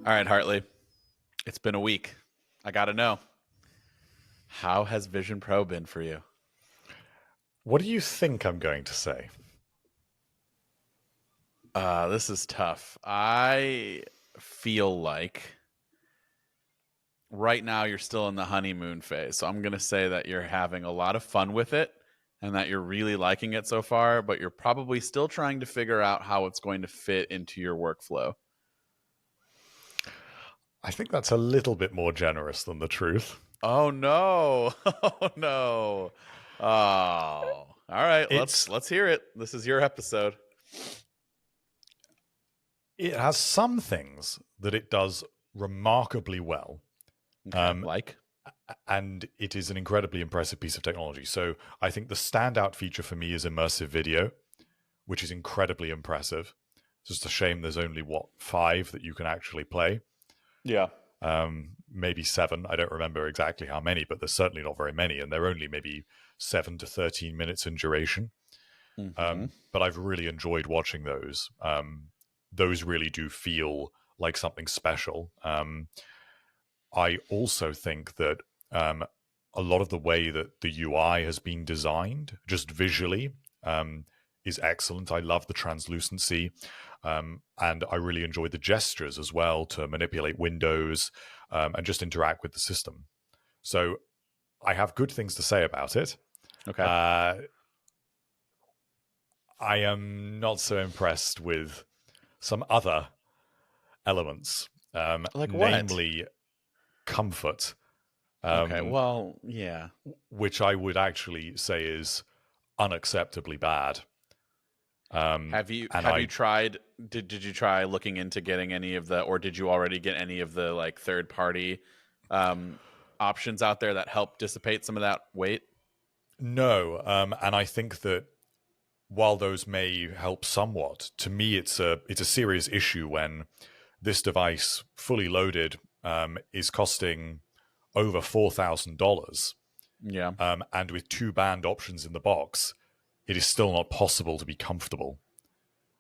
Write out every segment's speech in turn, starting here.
All right, Hartley. It's been a week. I got to know. How has Vision Pro been for you? What do you think I'm going to say? This is tough. I feel like right now you're still in the honeymoon phase. So I'm going to say that you're having a lot of fun with it and that you're really liking it so far, but you're probably still trying to figure out how it's going to fit into your workflow. I think that's a little bit more generous than the truth. Oh no. Oh no. Oh. All right, It's let's hear it. This is your episode. it has some things that it does remarkably well, Okay, like and it is an incredibly impressive piece of technology. So I think the standout feature for me is immersive video, which is incredibly impressive. It's just a shame there's only five that you can actually play. yeah. Maybe seven. I don't remember exactly how many, but there's certainly not very many, and they're only maybe 7 to 13 minutes in duration. Mm-hmm. But I've really enjoyed watching those. Those really do feel like something special. I also think that a lot of the way that the UI has been designed, just visually, is excellent. I love the translucency, and I really enjoy the gestures as well to manipulate windows and just interact with the system. So I have good things to say about it. Okay. I am not so impressed with some other elements, Like what? namely comfort, Okay. Well, yeah. which I would actually say is unacceptably bad. Have you And have you I tried did you try looking into getting any of the or did you already get any of the like third party options out there that help dissipate some of that weight? no, and I think that while those may help somewhat, to me it's a serious issue when this device, fully loaded, is costing over $4,000, Yeah. and with two band options in the box, it is still not possible to be comfortable.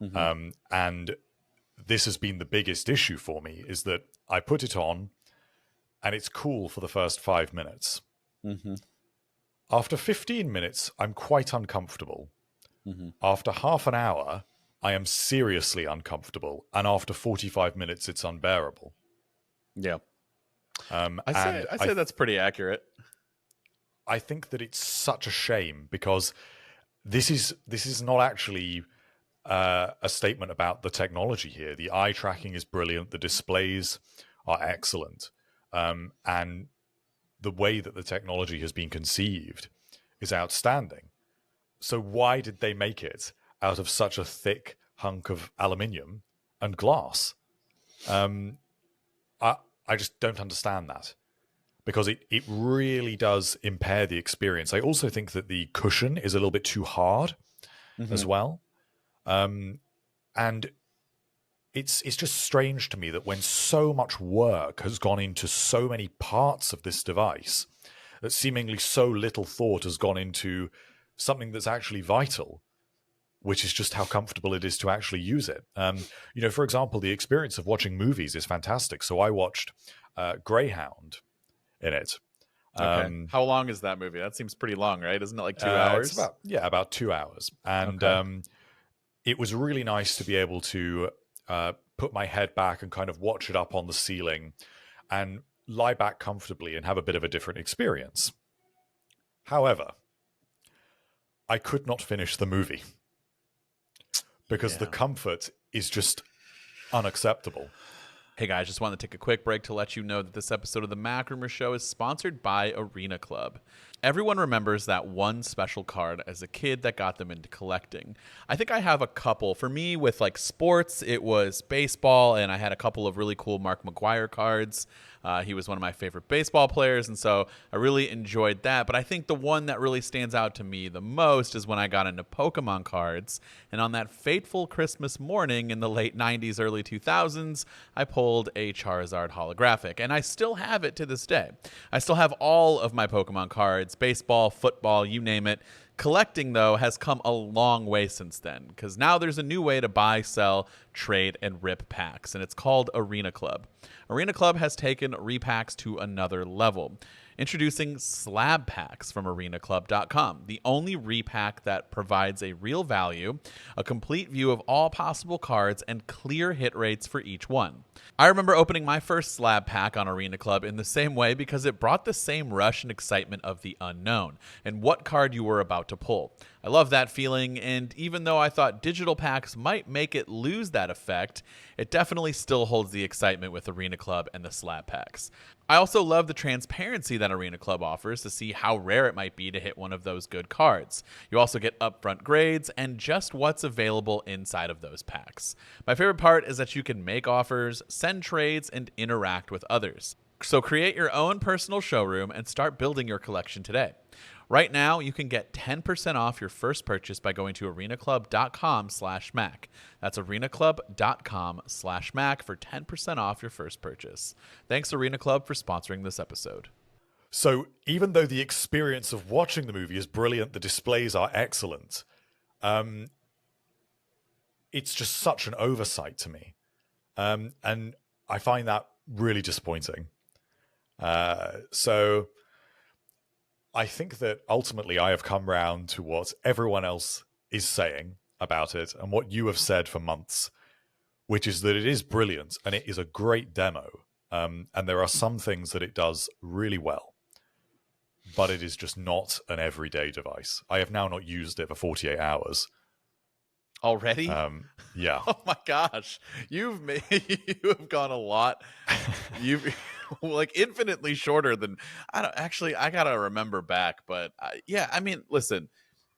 Mm-hmm. And this has been the biggest issue for me: is that I put it on, and it's cool for the first 5 minutes. Mm-hmm. After 15 minutes, I'm quite uncomfortable. Mm-hmm. After half an hour, I am seriously uncomfortable, and after 45 minutes, it's unbearable. Yeah. I say And I say that's pretty accurate. I think that it's such a shame because this is not actually a statement about the technology here. The eye tracking is brilliant. The displays are excellent, and the way that the technology has been conceived is outstanding. So why did they make it out of such a thick hunk of aluminium and glass? I I just don't understand that because it really does impair the experience. I also think that the cushion is a little bit too hard Mm-hmm. as well. And it's just strange to me that when so much work has gone into so many parts of this device, that seemingly so little thought has gone into something that's actually vital, which is just how comfortable it is to actually use it. For example, the experience of watching movies is fantastic. So I watched Greyhound in it. Okay. How long is that movie? That seems pretty long, right? Isn't it like 2 It's hours? about 2 hours, and Okay. it was really nice to be able to put my head back and kind of watch it up on the ceiling and lie back comfortably and have a bit of a different experience. However, I could not finish the movie because the Yeah. comfort is just unacceptable. Hey guys, just wanted to take a quick break to let you know that this episode of the MacRumors Show is sponsored by Arena Club. Everyone remembers that one special card as a kid that got them into collecting. I think I have a couple. For me, with like sports, it was baseball, and I had a couple of really cool Mark McGwire cards. He was one of my favorite baseball players, and so I really enjoyed that. But I think the one that really stands out to me the most is when I got into Pokemon cards. And on that fateful Christmas morning in the late 90s, early 2000s, I pulled a Charizard holographic. And I still have it to this day. I still have all of my Pokemon cards, baseball, football, you name it, Collecting, though, has come a long way since then, because now there's a new way to buy, sell, trade, and rip packs, and it's called Arena Club. Arena Club has taken repacks to another level, introducing slab packs from arenaclub.com, the only repack that provides a real value, a complete view of all possible cards, and clear hit rates for each one. I remember opening my first slab pack on Arena Club in the same way because it brought the same rush and excitement of the unknown and what card you were about to pull. I love that feeling, and even though I thought digital packs might make it lose that effect, it definitely still holds the excitement with Arena Club and the slab packs. I also love the transparency that Arena Club offers to see how rare it might be to hit one of those good cards. You also get upfront grades and just what's available inside of those packs. My favorite part is that you can make offers, send trades, and interact with others. So create your own personal showroom and start building your collection today. Right now, you can get 10% off your first purchase by going to arenaclub.com/Mac. That's arenaclub.com/Mac for 10% off your first purchase. Thanks, Arena Club, for sponsoring this episode. So even though the experience of watching the movie is brilliant, the displays are excellent, it's just such an oversight to me. And I find that really disappointing. So I think that ultimately I have come round to what everyone else is saying about it and what you have said for months, which is that it is brilliant and it is a great demo. And there are some things that it does really well, but it is just not an everyday device. I have now not used it for 48 hours. Already? Yeah. Oh my gosh. You have gone a lot. You've like infinitely shorter than I gotta remember back, but yeah, I mean, listen,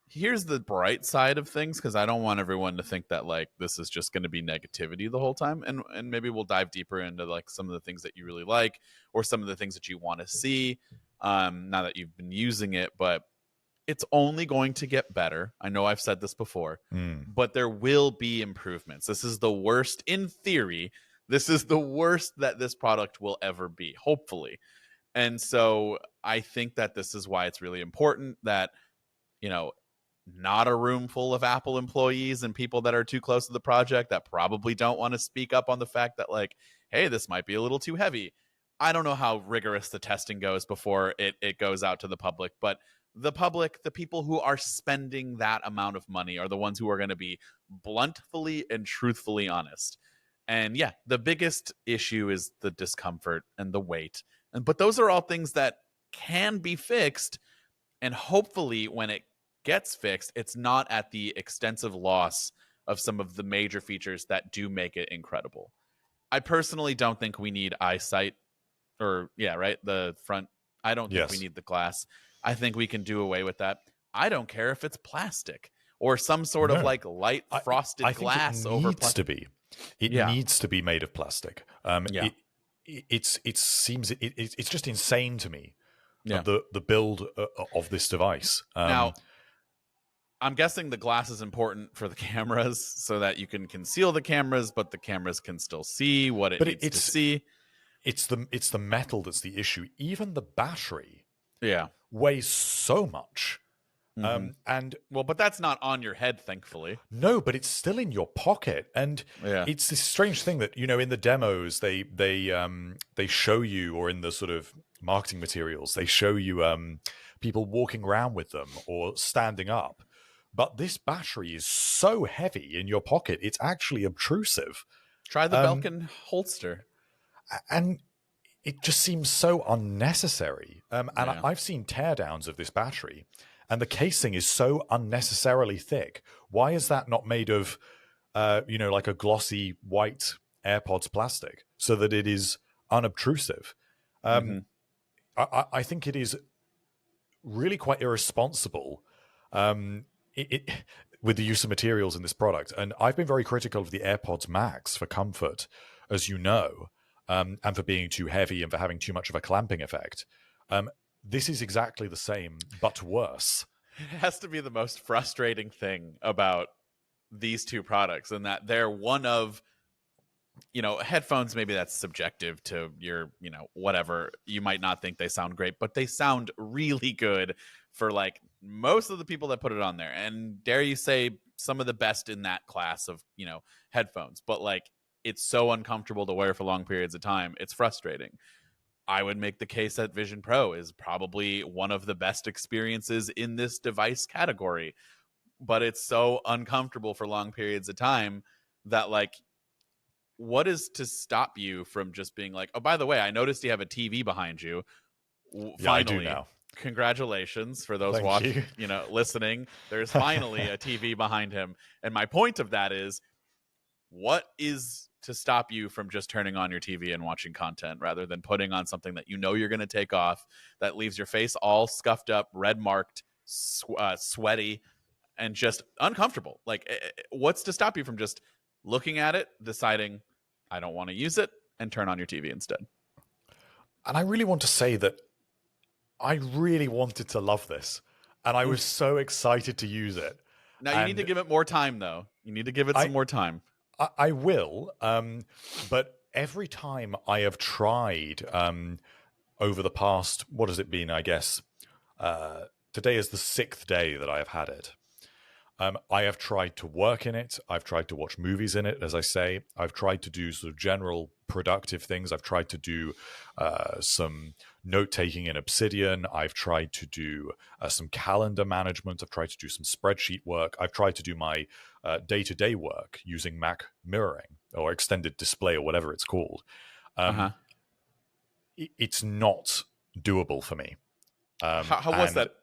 here's the bright side of things, because I don't want everyone to think that like this is just going to be negativity the whole time, and maybe we'll dive deeper into like some of the things that you really like or some of the things that you want to see now that you've been using it. But it's only going to get better. I know I've said this before, but there will be improvements. This is the worst, in theory, this is the worst that this product will ever be, hopefully. And so I think that this is why it's really important that, you know, not a room full of Apple employees and people that are too close to the project that probably don't want to speak up on the fact that, like, hey, this might be a little too heavy. I don't know how rigorous the testing goes before it goes out to the public, but the public, the people who are spending that amount of money, are the ones who are going to be bluntly and truthfully honest. And yeah, the biggest issue is the discomfort and the weight. But those are all things that can be fixed. And hopefully when it gets fixed, it's not at the extensive loss of some of the major features that do make it incredible. I personally don't think we need eyesight, or the front. I don't think we need the glass. I think we can do away with that. I don't care if it's plastic or some sort of like light frosted glass over plastic. To be. It needs to be made of plastic. It's just insane to me. The build of this device. Now, I'm guessing the glass is important for the cameras so that you can conceal the cameras, but the cameras can still see what it needs to see. It's the metal that's the issue. Even the battery weighs so much. But that's not on your head, thankfully. No, but it's still in your pocket, and it's this strange thing that, you know, in the demos they show you, or in the sort of marketing materials they show you people walking around with them or standing up. But this battery is so heavy in your pocket, it's actually obtrusive. Try the Belkin holster. And it just seems so unnecessary. I've seen teardowns of this battery, and the casing is so unnecessarily thick. Why is that not made of, like a glossy white AirPods plastic so that it is unobtrusive? I think it is really quite irresponsible with the use of materials in this product. And I've been very critical of the AirPods Max for comfort, as you know, and for being too heavy and for having too much of a clamping effect. This is exactly the same, but worse. It has to be the most frustrating thing about these two products, and that they're one of, headphones, maybe that's subjective to your, whatever. You might not think they sound great, but they sound really good for like most of the people that put it on there, and dare you say some of the best in that class of, you know, headphones. But like, it's so uncomfortable to wear for long periods of time. It's frustrating. I would make the case that Vision Pro is probably one of the best experiences in this device category, but it's so uncomfortable for long periods of time that, like, what is to stop you from just being like, oh, by the way, I noticed you have a TV behind you. Yeah, I do Finally, now. congratulations for those Thank watching, you. you know, listening. There's finally a TV behind him. And my point of that is, what is to stop you from just turning on your TV and watching content rather than putting on something that you know you're going to take off, that leaves your face all scuffed up, red marked, sweaty, and just uncomfortable? Like, what's to stop you from just looking at it, deciding I don't want to use it, and turn on your TV instead? And I really want to say that I really wanted to love this, and I was so excited to use it. Now, you need to give it more time, though. You need to give it some more time. I will, but every time I have tried over the past, what has it been, I guess, today is the 6th day that I have had it. I have tried to work in it. I've tried to watch movies in it, as I say. I've tried to do sort of general productive things. I've tried to do some note-taking in Obsidian. I've tried to do some calendar management. I've tried to do some spreadsheet work. I've tried to do my day-to-day work using Mac mirroring or extended display or whatever it's called. It's not doable for me. How was that?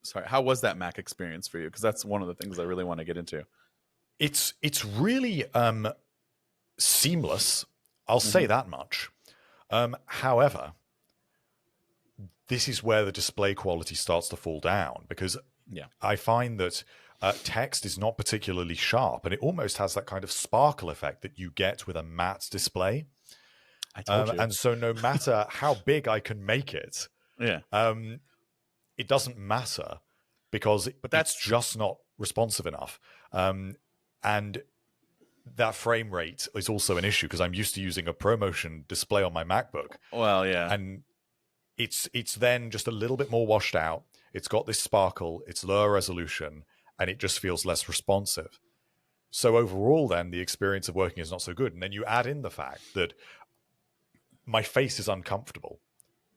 Sorry, how was that Mac experience for you? Because that's one of the things I really want to get into. It's really seamless. I'll say that much. However, this is where the display quality starts to fall down, because I find that text is not particularly sharp, and it almost has that kind of sparkle effect that you get with a matte display. I told you. And so no matter how big I can make it, it doesn't matter, because that's just not responsive enough. And that frame rate is also an issue, because I'm used to using a ProMotion display on my MacBook. Well, yeah. And it's then just a little bit more washed out. It's got this sparkle, it's lower resolution, and it just feels less responsive. So overall, then, the experience of working is not so good. And then you add in the fact that my face is uncomfortable.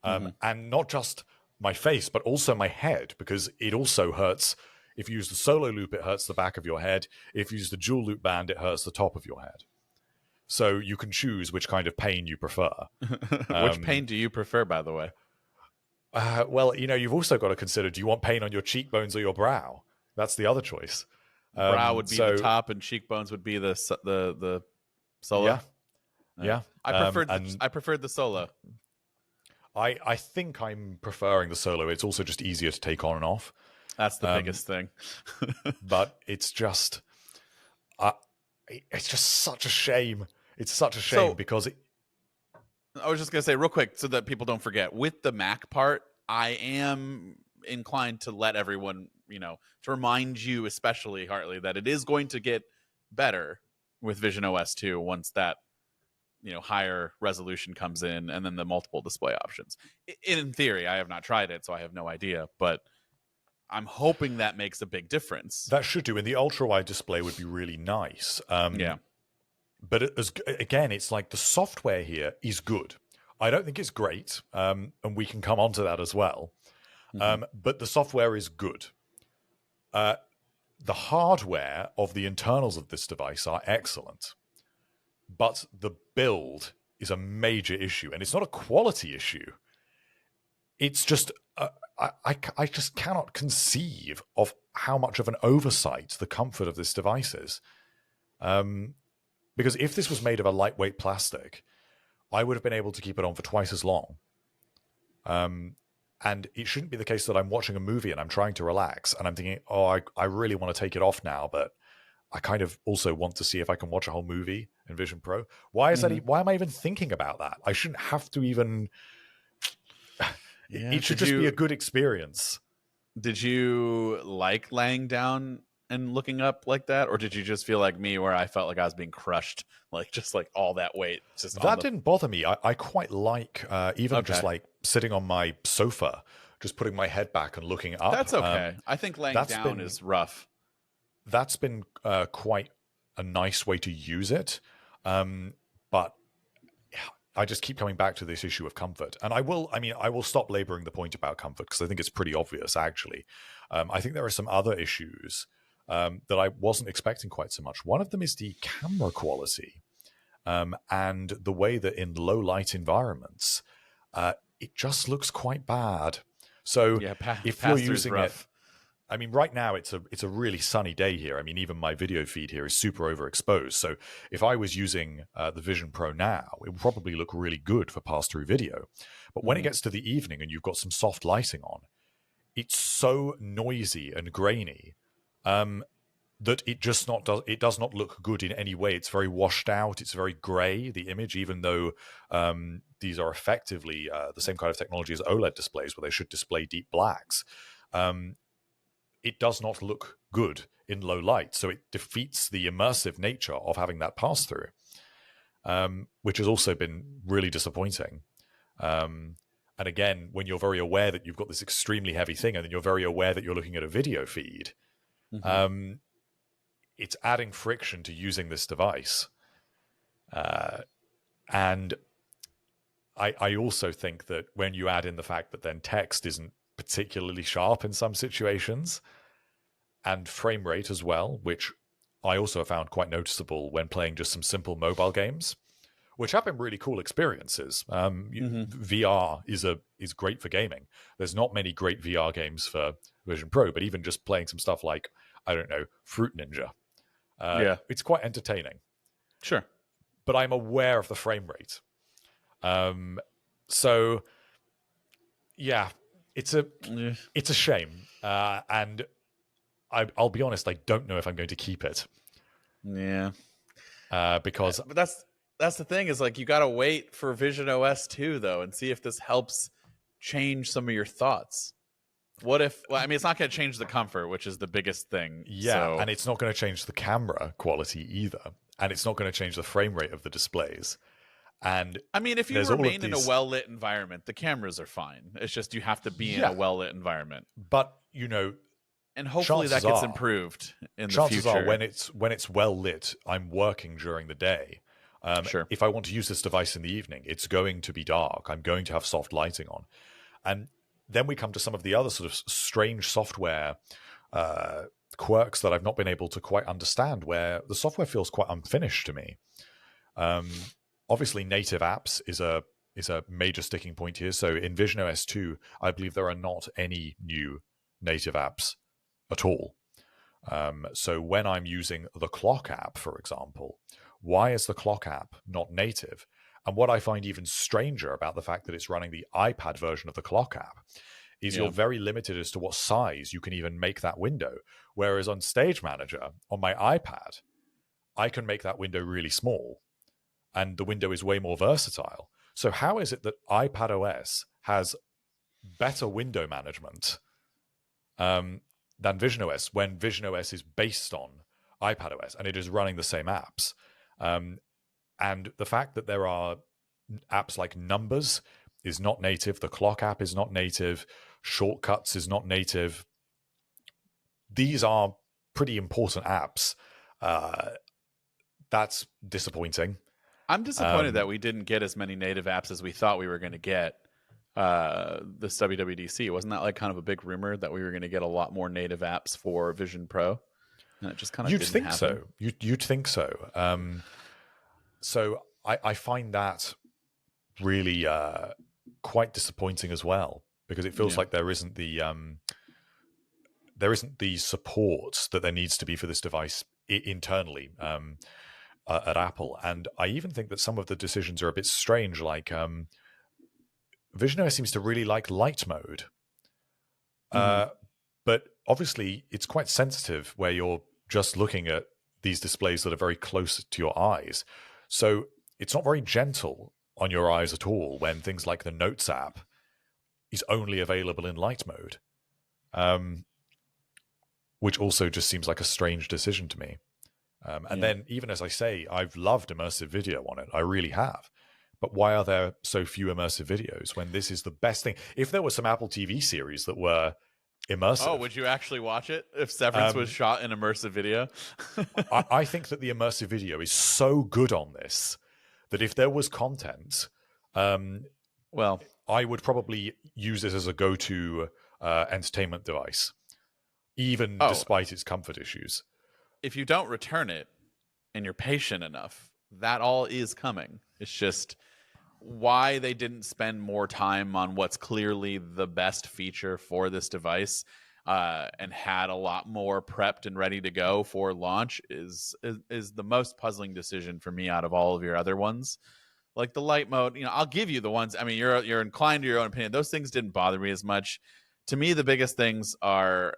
And not just my face, but also my head, because it also hurts. If you use the solo loop, it hurts the back of your head. If you use the dual loop band, it hurts the top of your head. So you can choose which kind of pain you prefer. Which pain do you prefer, by the way? Well, you know, you've also got to consider, do you want pain on your cheekbones or your brow? That's the other choice. Brow would be the top, and cheekbones would be the solo. Yeah. I preferred the solo. I think I'm preferring the solo. It's also just easier to take on and off. That's the biggest thing. But it's just such a shame. It's such a shame, because I was just going to say real quick, so that people don't forget, with the Mac part, I am inclined to let everyone, you know, to remind you, especially Hartley, that it is going to get better with Vision OS 2 once that, you know, higher resolution comes in, and then the multiple display options. In theory, I have not tried it, so I have no idea, but I'm hoping that makes a big difference. That should do. And the ultra-wide display would be really nice. But again, it's like the software here is good. I don't think it's great, and we can come on to that as well. But the software is good. The hardware of the internals of this device are excellent. But the build is a major issue, and it's not a quality issue. It's just I just cannot conceive of how much of an oversight the comfort of this device is. Because if this was made of a lightweight plastic, I would have been able to keep it on for twice as long. And it shouldn't be the case that I'm watching a movie and I'm trying to relax and I'm thinking, oh, I really want to take it off now, but I kind of also want to see if I can watch a whole movie in Vision Pro. Why is that? Why am I even thinking about that? I shouldn't have to even. It should just be a good experience. Did you like laying down and looking up like that, or did you just feel like me, where I felt like I was being crushed, like just like all that weight? Just that didn't bother me. I quite like even just like sitting on my sofa, just putting my head back and looking up. That's okay. I think laying down is rough. That's been quite a nice way to use it. But I just keep coming back to this issue of comfort. And I will stop laboring the point about comfort because I think it's pretty obvious, actually. I think there are some other issues that I wasn't expecting quite so much. One of them is the camera quality and the way that in low light environments, it just looks quite bad. So if you're using it, I mean, right now it's a really sunny day here. I mean, even my video feed here is super overexposed. So if I was using the Vision Pro now, it would probably look really good for pass-through video. But when it gets to the evening and you've got some soft lighting on, it's so noisy and grainy that it does not look good in any way. It's very washed out. It's very gray, the image, even though these are effectively the same kind of technology as OLED displays, where they should display deep blacks. It does not look good in low light. So it defeats the immersive nature of having that pass through, which has also been really disappointing. And again, when you're very aware that you've got this extremely heavy thing, and then you're very aware that you're looking at a video feed, it's adding friction to using this device. And I also think that when you add in the fact that then text isn't particularly sharp in some situations, and frame rate as well, which I also found quite noticeable when playing just some simple mobile games, which have been really cool experiences. VR is great for gaming. There's not many great VR games for Vision Pro, but even just playing some stuff like, I don't know, Fruit Ninja, it's quite entertaining. Sure. But I'm aware of the frame rate. So yeah, it's a shame. And I'll be honest, I don't know if I'm going to keep it. Yeah. Because but that's the thing, is like, you got to wait for Vision OS 2 though, and see if this helps change some of your thoughts. What if, well, I mean, it's not going to change the comfort, which is the biggest thing. Yeah, and it's not going to change the camera quality either. And it's not going to change the frame rate of the displays. And I mean, if you remain in a well-lit environment, the cameras are fine. It's just you have to be in a well-lit environment. But, and hopefully that gets improved in the future. Chances are when it's well lit, I'm working during the day. Sure. If I want to use this device in the evening, it's going to be dark. I'm going to have soft lighting on. And then we come to some of the other sort of strange software quirks that I've not been able to quite understand, where the software feels quite unfinished to me. Obviously, native apps is a major sticking point here. So in Vision OS 2, I believe there are not any new native apps at all. So when I'm using the Clock app, for example, why is the Clock app not native? And what I find even stranger about the fact that it's running the iPad version of the Clock app is you're very limited as to what size you can even make that window. Whereas on Stage Manager, on my iPad, I can make that window really small. And the window is way more versatile. So how is it that iPad OS has better window management than Vision OS, when Vision OS is based on iPad OS and it is running the same apps? And the fact that there are apps like Numbers is not native, the Clock app is not native, Shortcuts is not native. These are pretty important apps. That's disappointing. I'm disappointed that we didn't get as many native apps as we thought we were going to get this WWDC. Wasn't that like kind of a big rumor that we were going to get a lot more native apps for Vision Pro? And it just kind of You'd didn't think happen. so. You'd think so. So I find that really quite disappointing as well, because it feels like there isn't the support that there needs to be for this device internally at Apple. And I even think that some of the decisions are a bit strange, like Vision OS seems to really like light mode. But obviously it's quite sensitive where you're just looking at these displays that are very close to your eyes. So it's not very gentle on your eyes at all when things like the Notes app is only available in light mode, which also just seems like a strange decision to me. And then, even as I say, I've loved immersive video on it. I really have. but why are there so few immersive videos when this is the best thing? If there were some Apple TV series that were immersive. Oh, would you actually watch it if Severance was Um, shot in immersive video? I think that the immersive video is so good on this that if there was content, Well, I would probably use it as a go-to entertainment device, even despite its comfort issues. if you don't return it and you're patient enough, that all is coming. It's just why they didn't spend more time on what's clearly the best feature for this device and had a lot more prepped and ready to go for launch is the most puzzling decision for me out of all of your other ones. Like the light mode, I'll give you the ones. I mean, you're inclined to your own opinion. Those things didn't bother me as much. To me, the biggest things are,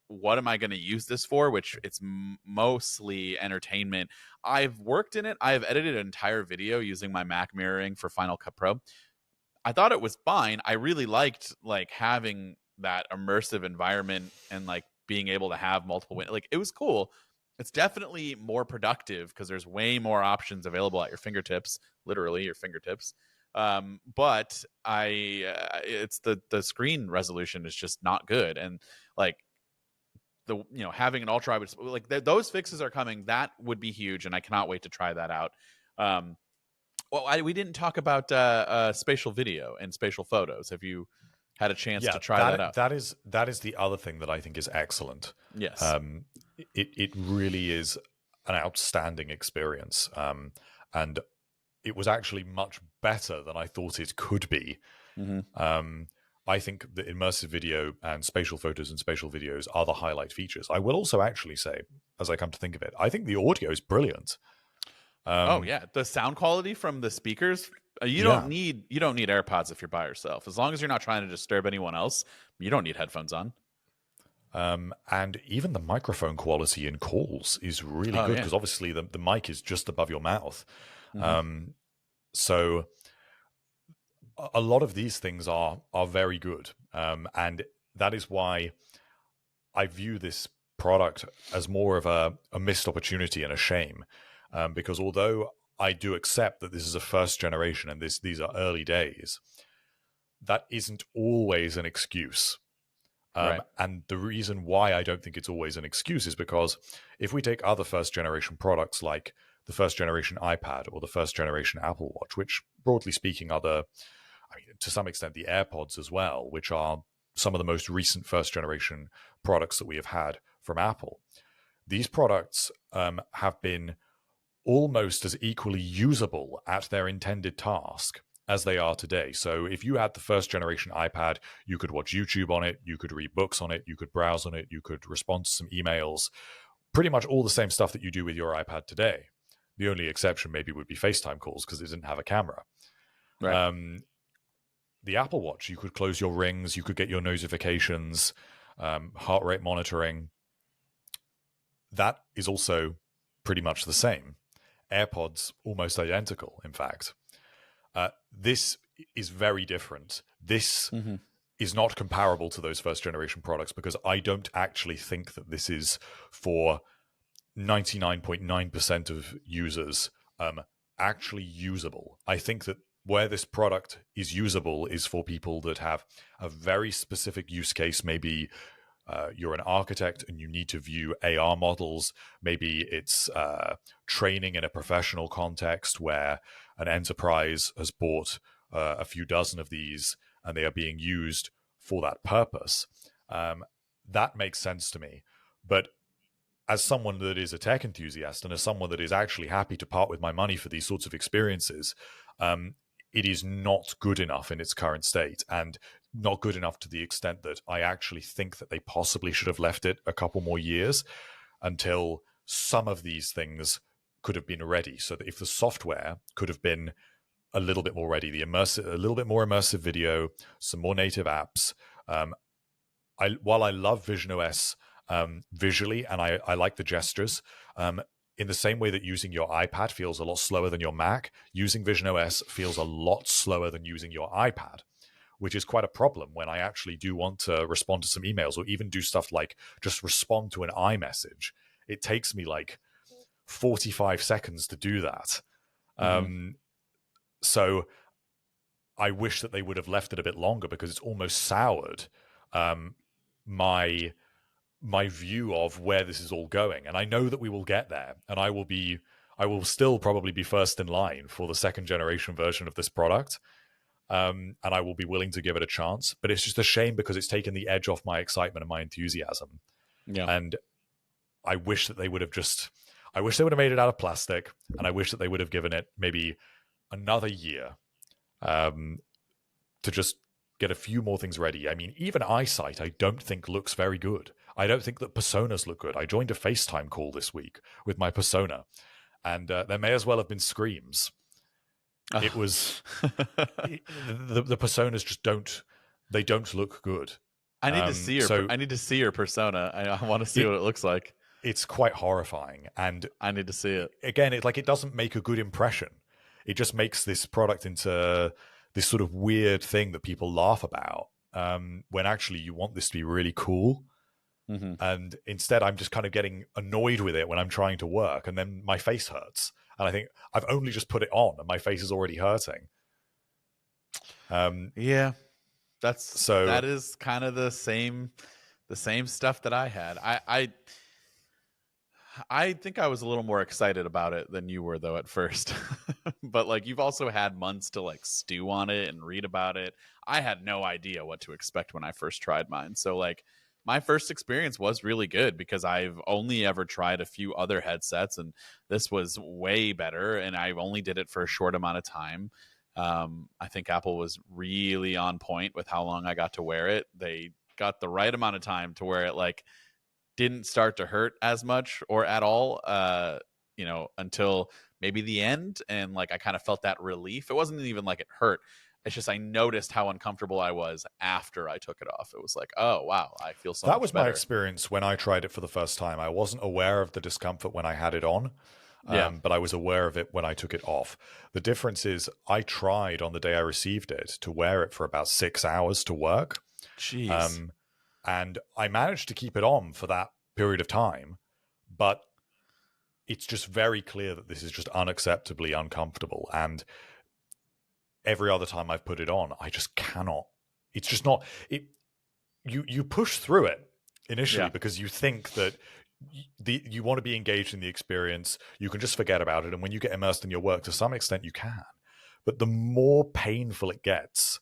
what am I going to use this for? Which it's mostly entertainment. I've worked in it. I've edited an entire video using my Mac mirroring for Final Cut Pro. I thought it was fine. I really liked like having that immersive environment and like being able to have multiple like it was cool. It's definitely more productive because there's way more options available at your fingertips, literally your fingertips. But it's the screen resolution is just not good, and like having an ultra wide, like those fixes are coming. That would be huge, and I cannot wait to try that out. We didn't talk about spatial video and spatial photos. Have you had a chance to try that out? That is the other thing that I think is excellent. Yes. It really is an outstanding experience. And it was actually much better than I thought it could be. Mm-hmm. I think the immersive video and spatial photos and spatial videos are the highlight features. I will also actually say, as I come to think of it, I think the audio is brilliant. The sound quality from the speakers. You don't need AirPods if you're by yourself. As long as you're not trying to disturb anyone else, you don't need headphones on. And even the microphone quality in calls is really good because obviously the mic is just above your mouth. Mm-hmm. So a lot of these things are very good. And that is why I view this product as more of a missed opportunity and a shame. Because although I do accept that this is a first generation and these are early days, that isn't always an excuse. Right. And the reason why I don't think it's always an excuse is because if we take other first generation products like the first generation iPad or the first generation Apple Watch, which broadly speaking are to some extent the AirPods as well, which are some of the most recent first generation products that we have had from Apple. These products have been almost as equally usable at their intended task as they are today. So if you had the first generation iPad, you could watch YouTube on it, you could read books on it, you could browse on it, you could respond to some emails, pretty much all the same stuff that you do with your iPad today. The only exception maybe would be FaceTime calls because it didn't have a camera. Right. The Apple Watch, you could close your rings, you could get your notifications, heart rate monitoring. That is also pretty much the same. AirPods, almost identical, in fact. This is very different. This is not comparable to those first generation products because I don't actually think that this is for 99.9% of users actually usable. I think that where this product is usable is for people that have a very specific use case. Maybe you're an architect and you need to view AR models. Maybe it's training in a professional context where an enterprise has bought a few dozen of these and they are being used for that purpose. That makes sense to me. But as someone that is a tech enthusiast and as someone that is actually happy to part with my money for these sorts of experiences, it is not good enough in its current state, and not good enough to the extent that I actually think that they possibly should have left it a couple more years until some of these things could have been ready. So that if the software could have been a little bit more ready, a little bit more immersive video, some more native apps. While I love visionOS visually, and I like the gestures, in the same way that using your iPad feels a lot slower than your Mac, using visionOS feels a lot slower than using your iPad, which is quite a problem when I actually do want to respond to some emails or even do stuff like just respond to an iMessage. It takes me like 45 seconds to do that. So I wish that they would have left it a bit longer, because it's almost soured my view of where this is all going. And I know that we will get there, and I will still probably be first in line for the second generation version of this product. And I will be willing to give it a chance. But it's just a shame, because it's taken the edge off my excitement and my enthusiasm. Yeah. And I wish that they would have made it out of plastic, and I wish that they would have given it maybe another year to just get a few more things ready. I mean, even eyesight, I don't think looks very good. I don't think that personas look good. I joined a FaceTime call this week with my persona, and there may as well have been screams. It was the personas just don't look good. I need to see I need to see your persona. I want to see what it looks like. It's quite horrifying, and I need to see it. Again, it doesn't make a good impression. It just makes this product into this sort of weird thing that people laugh about, when actually you want this to be really cool. Mm-hmm. And instead, I'm just kind of getting annoyed with it when I'm trying to work, and then my face hurts. And I think I've only just put it on, and my face is already hurting. Yeah, that is kind of the same stuff that I had. I think I was a little more excited about it than you were, though, at first. But like, you've also had months to like stew on it and read about it. I had no idea what to expect when I first tried mine. So like, my first experience was really good, because I've only ever tried a few other headsets, and this was way better. And I only did it for a short amount of time. I think Apple was really on point with how long I got to wear it. They got the right amount of time to where it like didn't start to hurt as much or at all, until maybe the end. And like, I kind of felt that relief. It wasn't even like it hurt. It's just I noticed how uncomfortable I was after I took it off. It was like, oh, wow, I feel so much better. That was my experience when I tried it for the first time. I wasn't aware of the discomfort when I had it on, but I was aware of it when I took it off. The difference is I tried on the day I received it to wear it for about 6 hours to work. Jeez. And I managed to keep it on for that period of time, but it's just very clear that this is just unacceptably uncomfortable. And every other time I've put it on, I just cannot. It's just not. You push through it initially because you think that you want to be engaged in the experience. You can just forget about it, and when you get immersed in your work, to some extent, you can. But the more painful it gets,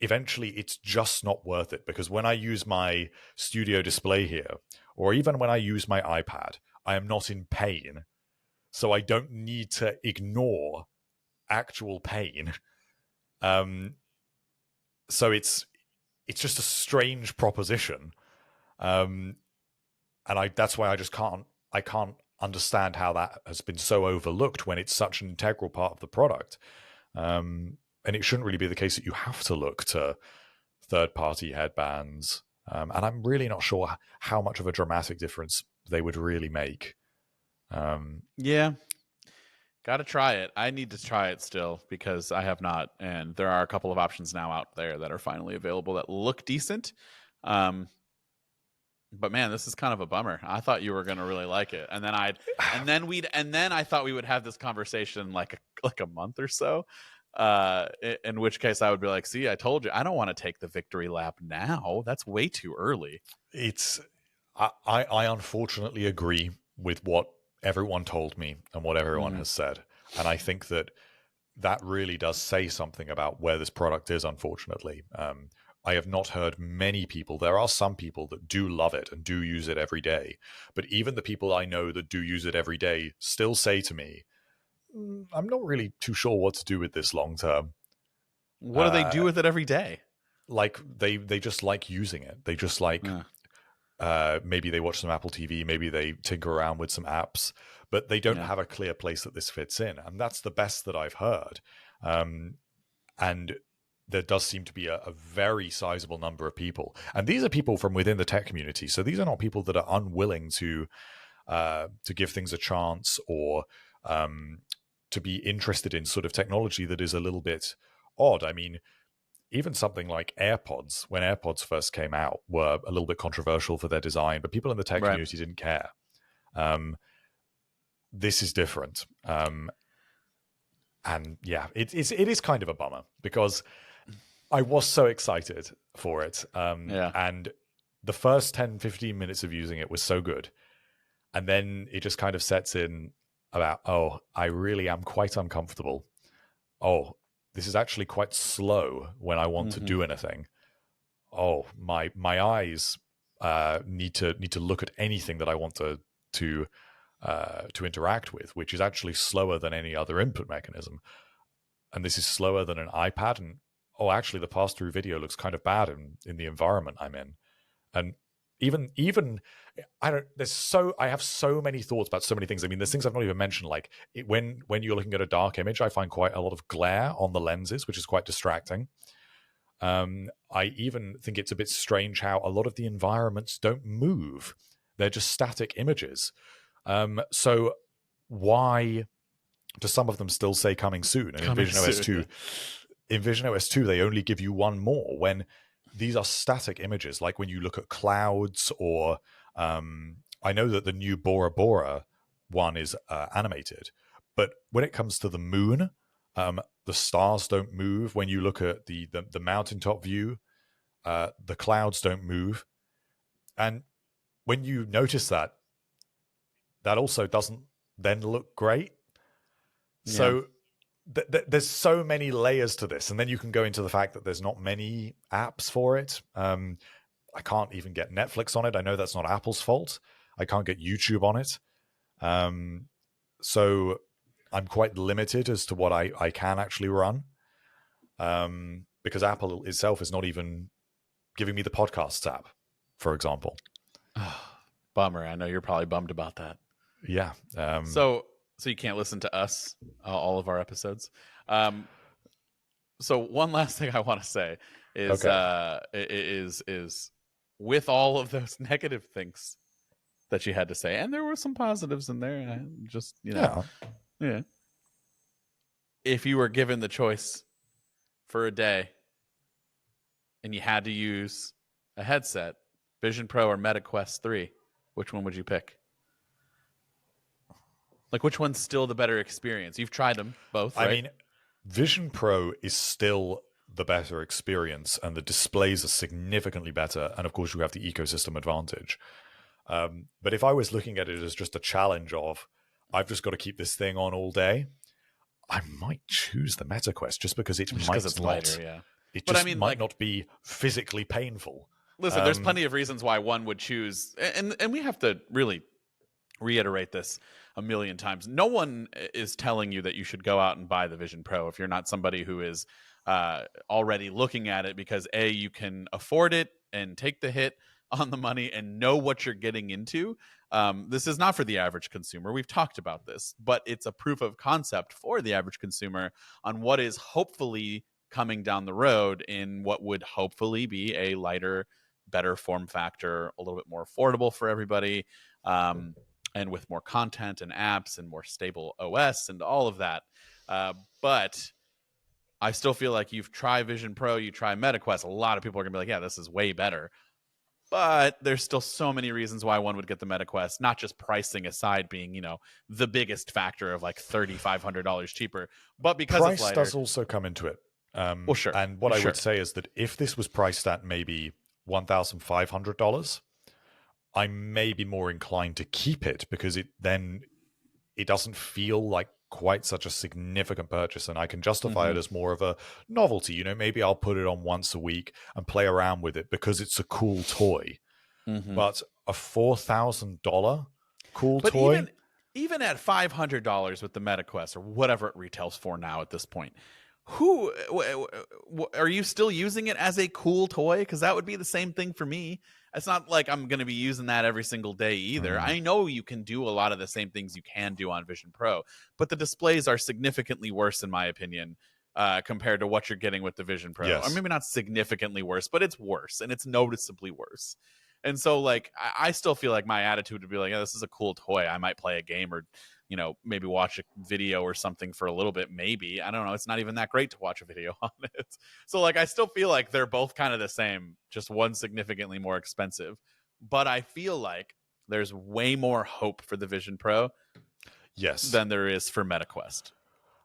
eventually it's just not worth it, because when I use my studio display here, or even when I use my iPad, I am not in pain. So I don't need to ignore actual pain. So it's just a strange proposition. And that's why I can't understand how that has been so overlooked when it's such an integral part of the product. And it shouldn't really be the case that you have to look to third-party headbands. And I'm really not sure how much of a dramatic difference they would really make. Yeah. Got to try it. I need to try it still, because I have not. And there are a couple of options now out there that are finally available that look decent. But man, this is kind of a bummer. I thought you were going to really like it. And then I thought we would have this conversation like a month or so. In which case I would be like, see, I told you, I don't want to take the victory lap now. That's way too early. I unfortunately agree with what everyone told me and what everyone has said. And I think that really does say something about where this product is, unfortunately. I have not heard many people. There are some people that do love it and do use it every day. But even the people I know that do use it every day still say to me, I'm not really too sure what to do with this long term. What do they do with it every day? Like they just like using it. They just like maybe they watch some Apple TV, maybe they tinker around with some apps, but they don't have a clear place that this fits in. And that's the best that I've heard. And there does seem to be a very sizable number of people. And these are people from within the tech community. So these are not people that are unwilling to give things a chance, or to be interested in sort of technology that is a little bit odd. I mean, even something like AirPods, when AirPods first came out, were a little bit controversial for their design, but people in the tech community didn't care. This is different. And And yeah, it is kind of a bummer because I was so excited for it. Yeah. And the first 10, 15 minutes of using it was so good. And then it just kind of sets in about, oh, I really am quite uncomfortable. Oh, this is actually quite slow when I want to do anything. Oh, my eyes need to look at anything that I want to interact with, which is actually slower than any other input mechanism. And this is slower than an iPad. And oh, actually, the pass-through video looks kind of bad in the environment I'm in. And even I have so many thoughts about so many things. I mean, there's things I've not even mentioned, like when you're looking at a dark image, I find quite a lot of glare on the lenses, which is quite distracting. I even think it's a bit strange how a lot of the environments don't move. They're just static images. So why do some of them still say coming soon? And in Vision OS 2, they only give you one more when these are static images. Like when you look at clouds, or I know that the new Bora Bora one is animated, but when it comes to the moon, the stars don't move. When you look at the mountaintop view, the clouds don't move. And when you notice that also doesn't then look great. Yeah. So there's so many layers to this. And then you can go into the fact that there's not many apps for it. I can't even get Netflix on it. I know that's not Apple's fault. I can't get YouTube on it. So I'm quite limited as to what I can actually run, because Apple itself is not even giving me the podcasts app, for example. Bummer. I know you're probably bummed about that. Yeah. So you can't listen to us, all of our episodes. So one last thing I want to say is, okay. is with all of those negative things that you had to say, and there were some positives in there, just, yeah. If you were given the choice for a day and you had to use a headset, Vision Pro or Meta Quest 3, which one would you pick? Like, which one's still the better experience? You've tried them both, right? I mean, Vision Pro is still the better experience, and the displays are significantly better. And of course, you have the ecosystem advantage. But if I was looking at it as just a challenge of, I've just got to keep this thing on all day, I might choose the Meta Quest just because it might not. Lighter, yeah. It just might not be physically painful. Listen, there's plenty of reasons why one would choose, and we have to really reiterate this a million times. No one is telling you that you should go out and buy the Vision Pro if you're not somebody who is already looking at it because A, you can afford it and take the hit on the money and know what you're getting into. This is not for the average consumer. We've talked about this, but it's a proof of concept for the average consumer on what is hopefully coming down the road in what would hopefully be a lighter, better form factor, a little bit more affordable for everybody, and with more content and apps and more stable OS and all of that. But I still feel like you've tried Vision Pro, you try MetaQuest, a lot of people are going to be like, yeah, this is way better. But there's still so many reasons why one would get the MetaQuest, not just pricing aside being, the biggest factor of like $3,500 cheaper, but because price it's lighter. Does also come into it. Well, sure. And what I would say is that if this was priced at maybe $1,500, I may be more inclined to keep it because it doesn't feel like quite such a significant purchase, and I can justify it as more of a novelty. Maybe I'll put it on once a week and play around with it because it's a cool toy. But a $4,000 cool toy, even at $500 with the MetaQuest or whatever it retails for now at this point, who are you still using it as a cool toy? Because that would be the same thing for me. It's not like I'm going to be using that every single day either. I know you can do a lot of the same things you can do on Vision Pro, but the displays are significantly worse, in my opinion, compared to what you're getting with the Vision Pro. Yes. Or maybe not significantly worse, but it's worse, and it's noticeably worse. And so, like, I still feel like my attitude would be like, this is a cool toy. I might play a game or, maybe watch a video or something for a little bit. Maybe. I don't know. It's not even that great to watch a video on it. So, like, I still feel like they're both kind of the same, just one significantly more expensive. But I feel like there's way more hope for the Vision Pro yes, than there is for MetaQuest.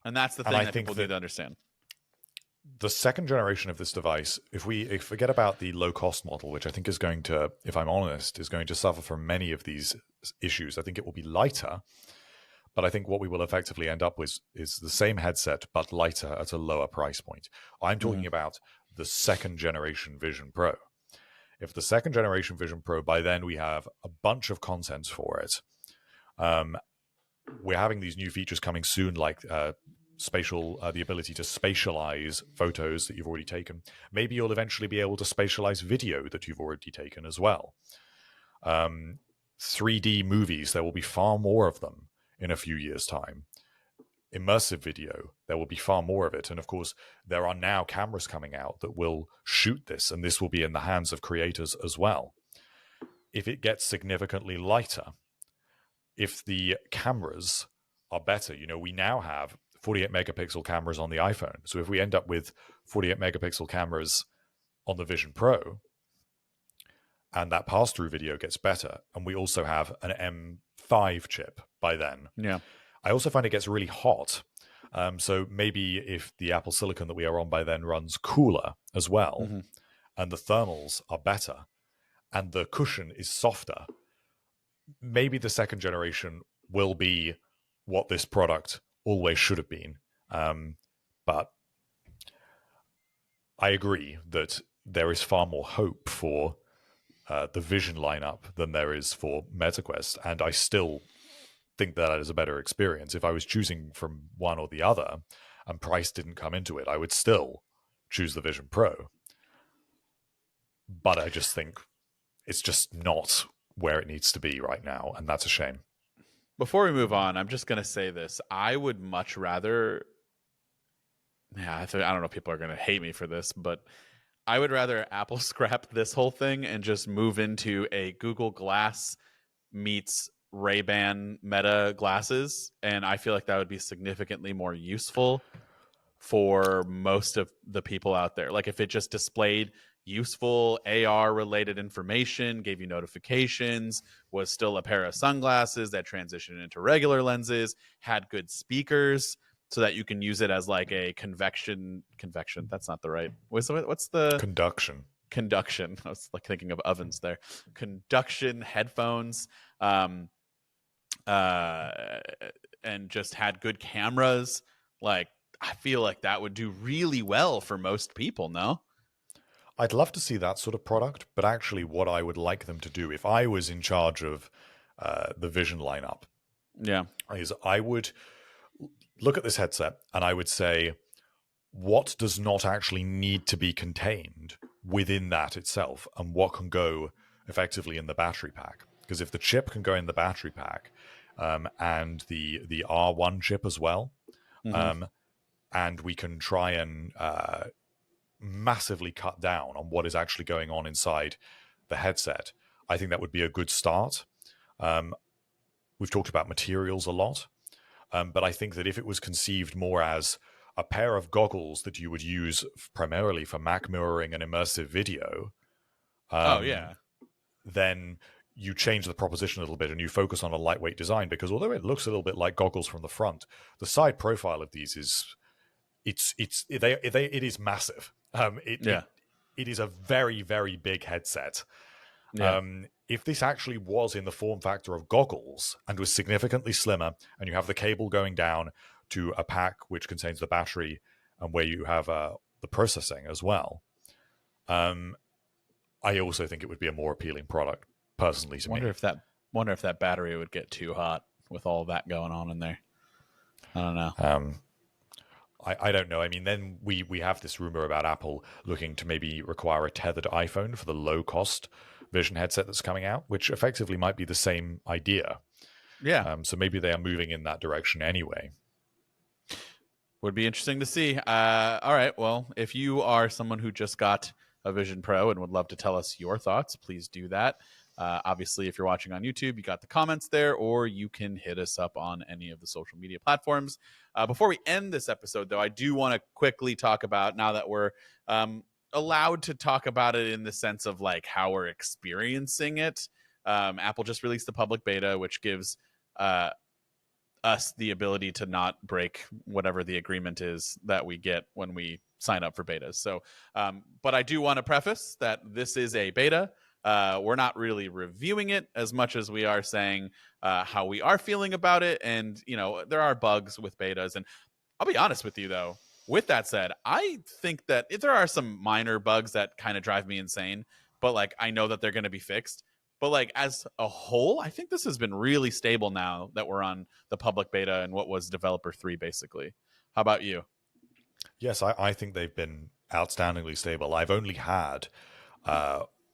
And that's the And thing I that think people need to understand. the second generation of this device, if we forget about the low cost model, which I think is going to, if I'm honest, is going to suffer from many of these issues, I think it will be lighter. But I think what we will effectively end up with is the same headset, but lighter at a lower price point. I'm talking about the second generation Vision Pro. If the second generation Vision Pro, by then we have a bunch of content for it. We're having these new features coming soon, like spatial, the ability to spatialize photos that you've already taken. Maybe you'll eventually be able to spatialize video that you've already taken as well. 3D movies, there will be far more of them in a few years' time. Immersive video, there will be far more of it. And of course, there are now cameras coming out that will shoot this, and this will be in the hands of creators as well. If it gets significantly lighter, if the cameras are better, we now have 48 megapixel cameras on the iPhone. So if we end up with 48 megapixel cameras on the Vision Pro, and that pass-through video gets better, and we also have an M5 chip by then. Yeah. I also find it gets really hot. So maybe if the Apple Silicon that we are on by then runs cooler as well, and the thermals are better, and the cushion is softer, maybe the second generation will be what this product always should have been. But I agree that there is far more hope for the Vision lineup than there is for MetaQuest, and I still think that is a better experience. If I was choosing from one or the other and price didn't come into it, I would still choose the Vision Pro. But I just think it's just not where it needs to be right now, and that's a shame. Before we move on, I'm just going to say this. I would much rather... Yeah, I don't know if people are going to hate me for this, but I would rather Apple scrap this whole thing and just move into a Google Glass meets Ray-Ban Meta glasses, and I feel like that would be significantly more useful for most of the people out there. Like if it just displayed useful AR related information, gave you notifications, was still a pair of sunglasses that transitioned into regular lenses, had good speakers so that you can use it as like a convection, that's not the right, what's the conduction, I was like thinking of ovens there, conduction headphones, and just had good cameras. Like I feel like that would do really well for most people. No, I'd love to see that sort of product, but actually what I would like them to do if I was in charge of the Vision lineup, is I would look at this headset and I would say, what does not actually need to be contained within that itself, and what can go effectively in the battery pack? Because if the chip can go in the battery pack, and the R1 chip as well, and we can try and massively cut down on what is actually going on inside the headset, I think that would be a good start. We've talked about materials a lot, but I think that if it was conceived more as a pair of goggles that you would use primarily for Mac mirroring and immersive video, then you change the proposition a little bit and you focus on a lightweight design, because although it looks a little bit like goggles from the front, the side profile of these is it is massive. It is a very, very big headset. If this actually was in the form factor of goggles and was significantly slimmer, and you have the cable going down to a pack which contains the battery and where you have the processing as well, I also think it would be a more appealing product, personally, to me. Wonder if that battery would get too hot with all that going on in there. I don't know. I don't know. I mean, then we have this rumor about Apple looking to maybe require a tethered iPhone for the low-cost Vision headset that's coming out, which effectively might be the same idea. Yeah. So maybe they are moving in that direction anyway. Would be interesting to see. All right. Well, if you are someone who just got a Vision Pro and would love to tell us your thoughts, please do that. Obviously, if you're watching on YouTube, you got the comments there, or you can hit us up on any of the social media platforms. Before we end this episode, though, I do want to quickly talk about, now that we're allowed to talk about it in the sense of like how we're experiencing it. Apple just released the public beta, which gives us the ability to not break whatever the agreement is that we get when we sign up for betas. So, but I do want to preface that this is a beta. We're not really reviewing it as much as we are saying how we are feeling about it. And, there are bugs with betas. And I'll be honest with you, though. With that said, I think that if there are some minor bugs that kind of drive me insane, but like I know that they're going to be fixed. But like as a whole, I think this has been really stable now that we're on the public beta and what was developer 3 basically. How about you? Yes, I think they've been outstandingly stable. I've only had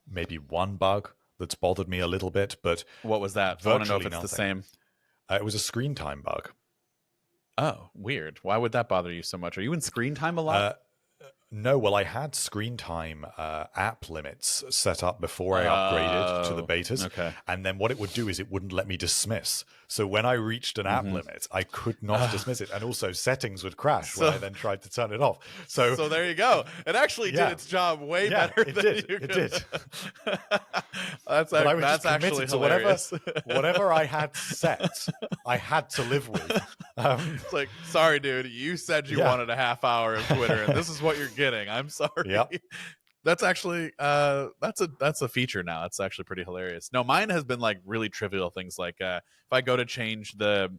maybe one bug that's bothered me a little bit, but What was that? I want to know if it's nothing. the same. It was a screen time bug. Oh, weird. Why would that bother you so much? Are you in screen time a lot? No, well, I had screen time app limits set up before I upgraded to the betas. Okay. And then what it would do is it wouldn't let me dismiss. So when I reached an app limit, I could not dismiss it. And also settings would crash when I then tried to turn it off. So there you go. It actually did its job way better than you could. It did. That's actually hilarious. Whatever I had set, I had to live with. It's like, sorry, dude, you said you wanted a half hour of Twitter, and this is what you're getting. I'm sorry. Yep. That's actually that's a feature now. It's actually pretty hilarious. No, mine has been like really trivial things like if I go to change the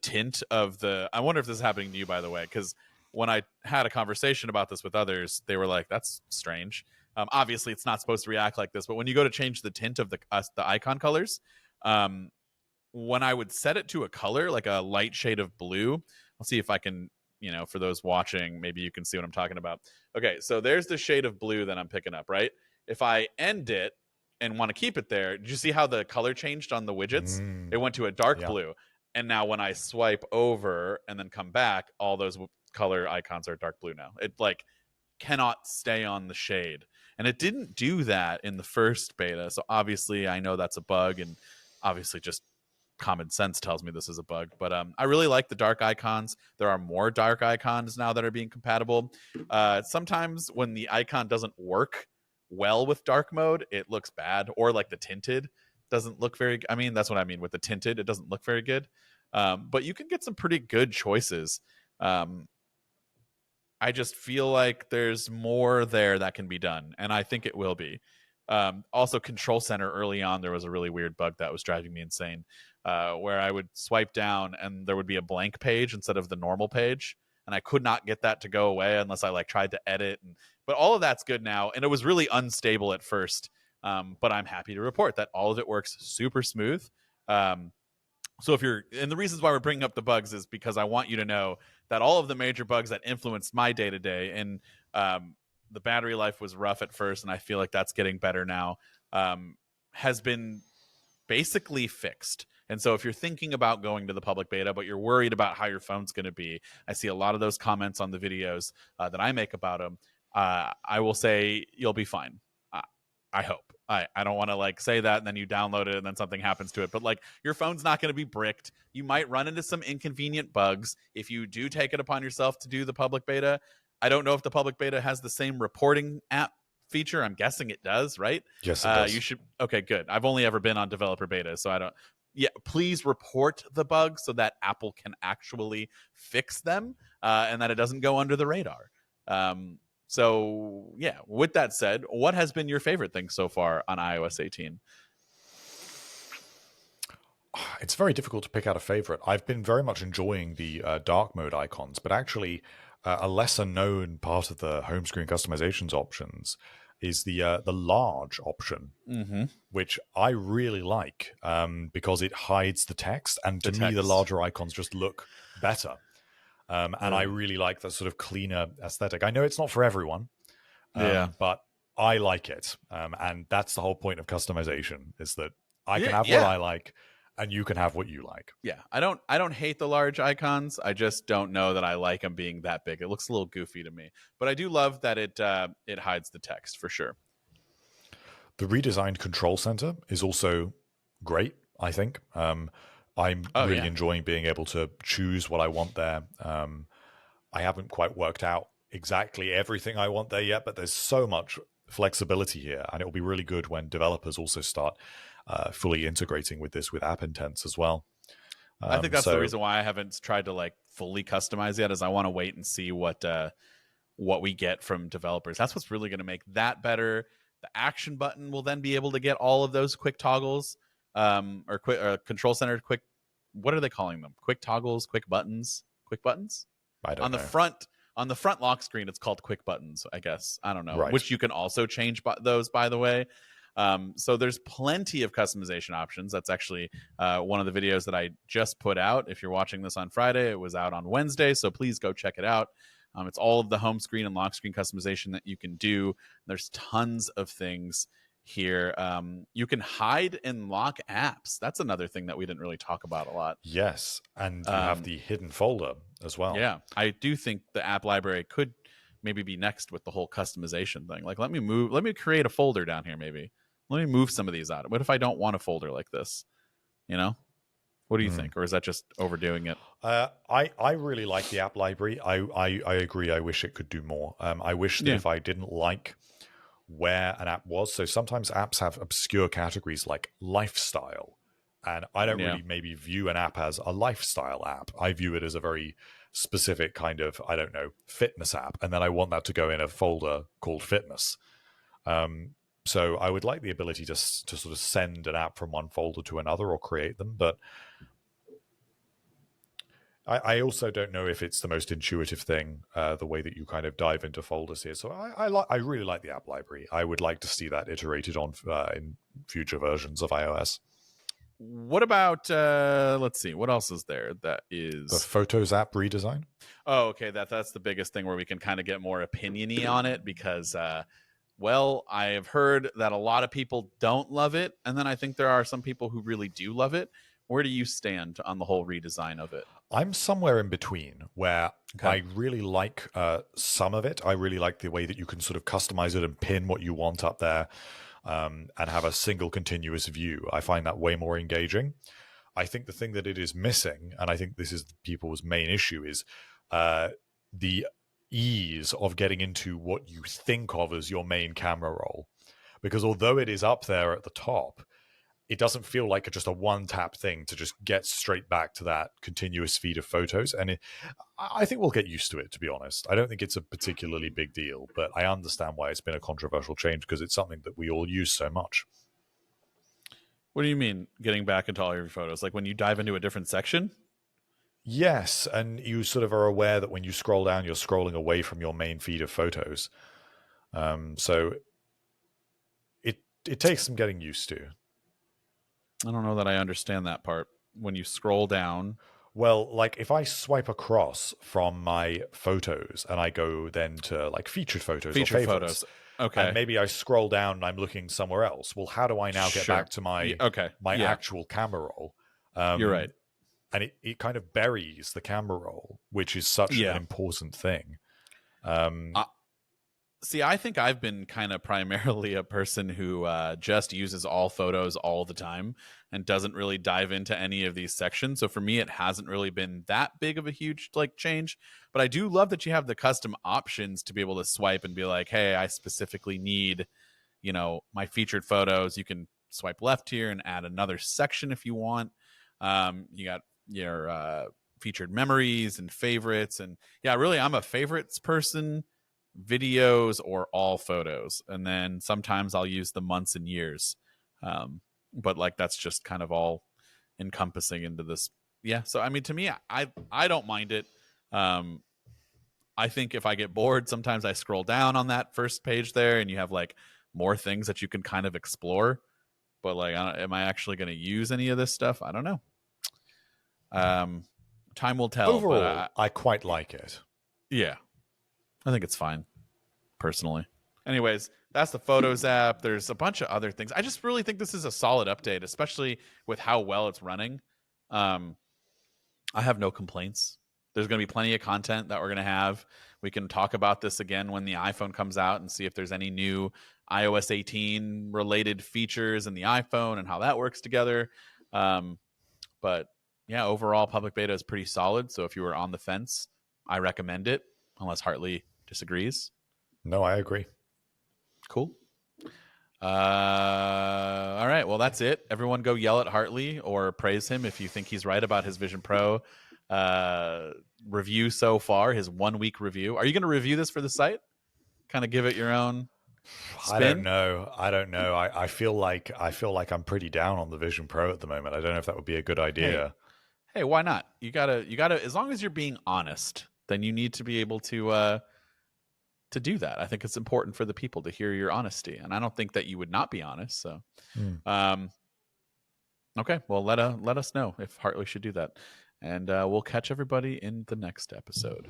tint of the. I wonder if this is happening to you, by the way, because when I had a conversation about this with others, they were like, "That's strange." Obviously, it's not supposed to react like this, but when you go to change the tint of the icon colors, when I would set it to a color like a light shade of blue, I'll see if I can. For those watching, maybe you can see what I'm talking about. Okay, so there's the shade of blue that I'm picking up, right? If I end it and want to keep it there, did you see how the color changed on the widgets? It went to a dark blue. And now when I swipe over and then come back, all those color icons are dark blue now. It like cannot stay on the shade. And it didn't do that in the first beta. So obviously I know that's a bug, and obviously just common sense tells me this is a bug, but I really like the dark icons. There are more dark icons now that are being compatible. Sometimes when the icon doesn't work well with dark mode, it looks bad, or like the tinted doesn't look very. I mean, that's what I mean with the tinted. It doesn't look very good, but you can get some pretty good choices. I just feel like there's more there that can be done, and I think it will be. Also, Control Center early on, there was a really weird bug that was driving me insane. Where I would swipe down and there would be a blank page instead of the normal page, and I could not get that to go away unless I like tried to edit. But all of that's good now, and it was really unstable at first. But I'm happy to report that all of it works super smooth. So and the reasons why we're bringing up the bugs is because I want you to know that all of the major bugs that influenced my day to day, and the battery life was rough at first, and I feel like that's getting better now, has been basically fixed. And so if you're thinking about going to the public beta, but you're worried about how your phone's going to be, I see a lot of those comments on the videos that I make about them. I will say you'll be fine. I hope. I don't want to like say that and then you download it and then something happens to it. But like your phone's not going to be bricked. You might run into some inconvenient bugs if you do take it upon yourself to do the public beta. I don't know if the public beta has the same reporting app feature. I'm guessing it does, right? Yes, it does. You should. Okay, good. I've only ever been on developer beta, so I don't. Yeah, please report the bugs so that Apple can actually fix them and that it doesn't go under the radar. So, yeah, with that said, what has been your favorite thing so far on iOS 18? It's very difficult to pick out a favorite. I've been very much enjoying the dark mode icons, but actually a lesser known part of the home screen customizations options is the large option, which I really like because it hides the text. And to me, the larger icons just look better. And I really like that sort of cleaner aesthetic. I know it's not for everyone, but I like it. And that's the whole point of customization, is that I can have what I like and you can have what you like. Yeah, I don't hate the large icons. I just don't know that I like them being that big. It looks a little goofy to me. But I do love that it hides the text for sure. The redesigned control center is also great, I think. I'm really enjoying being able to choose what I want there. I haven't quite worked out exactly everything I want there yet, but there's so much flexibility here, and it will be really good when developers also start fully integrating with this with app intents as well. I think that's the So reason why I haven't tried to like fully customize yet, is I want to wait and see what we get from developers. That's what's really going to make that better. The action button will then be able to get all of those quick toggles, or quick control center quick. What are they calling them? Quick toggles, quick buttons, quick buttons I don't on the know. front. On the front lock screen, it's called quick buttons, I guess. I don't know. Right. Which you can also change those, by the way. So there's plenty of customization options. That's actually one of the videos that I just put out. If you're watching this on Friday, it was out on Wednesday, so please go check it out. It's all of the home screen and lock screen customization that you can do. There's tons of things here. You can hide and lock apps. That's another thing that we didn't really talk about a lot. Yes, and you have the hidden folder as well. Yeah, I do think the app library could maybe be next with the whole customization thing. Like, let me create a folder down here. Maybe let me move some of these out. What if I don't want a folder like this? You know, what do you think? Or is that just overdoing it? I really like the app library. I agree. I wish it could do more. I wish that if I didn't like where an app was, so sometimes apps have obscure categories like lifestyle, and I don't really maybe view an app as a lifestyle app. I view it as a very specific kind of, I don't know, fitness app, and then I want that to go in a folder called fitness. So I would like the ability to sort of send an app from one folder to another or create them, but I also don't know if it's the most intuitive thing, the way that you kind of dive into folders here. So I really like the app library. I would like to see that iterated on in future versions of iOS. What about let's see, what else is there that is The Photos app redesign? Oh, okay, that's the biggest thing where we can kind of get more opinion-y on it, because well, I have heard that a lot of people don't love it, and then I think there are some people who really do love it. Where do you stand on the whole redesign of it? I'm somewhere in between, where I really like some of it. I really like the way that you can sort of customize it and pin what you want up there, and have a single continuous view. I find that way more engaging. I think the thing that it is missing, and I think this is people's main issue, is the ease of getting into what you think of as your main camera roll. Because although it is up there at the top, it doesn't feel like just a one-tap thing to just get straight back to that continuous feed of photos. And I think we'll get used to it, to be honest. I don't think it's a particularly big deal, but I understand why it's been a controversial change, because it's something that we all use so much. What do you mean, getting back into all your photos? Like when you dive into a different section? Yes, and you sort of are aware that when you scroll down, you're scrolling away from your main feed of photos. So it takes some getting used to. I don't know that I understand that part. When you scroll down. Well, like if I swipe across from my photos and I go then to like featured photos or favorites, okay, and maybe I scroll down and I'm looking somewhere else. Well, how do I now get back to my actual camera roll? You're right. And it kind of buries the camera roll, which is such an important thing. See, I think I've been kind of primarily a person who just uses all photos all the time and doesn't really dive into any of these sections. So for me, it hasn't really been that big of a huge like change. But I do love that you have the custom options to be able to swipe and be like, hey, I specifically need, my featured photos. You can swipe left here and add another section if you want. You got your featured memories and favorites. And yeah, really, I'm a favorites person. Videos or all photos, and then sometimes I'll use the months and years, but like that's just kind of all encompassing into this. So I mean, to me, I don't mind it. I think if I get bored, sometimes I scroll down on that first page there and you have like more things that you can kind of explore, but like am I actually going to use any of this stuff? I don't know. Time will tell. Overall, I quite like it. Yeah, I think it's fine, personally. Anyways, that's the Photos app. There's a bunch of other things. I just really think this is a solid update, especially with how well it's running. I have no complaints. There's going to be plenty of content that we're going to have. We can talk about this again when the iPhone comes out and see if there's any new iOS 18 related features in the iPhone and how that works together. But yeah, overall, public beta is pretty solid. So if you were on the fence, I recommend it, unless Hartley disagrees. No, I agree. Cool. All right. Well, that's it. Everyone go yell at Hartley or praise him if you think he's right about his Vision Pro review so far, his 1 week review. Are you going to review this for the site? Kind of give it your own spin? I don't know. I feel like I'm pretty down on the Vision Pro at the moment. I don't know if that would be a good idea. Hey, why not? You gotta. As long as you're being honest, then you need to be able to do that. I think it's important for the people to hear your honesty, and I don't think that you would not be honest. So, okay. Well, let us know if Hartley should do that, and we'll catch everybody in the next episode.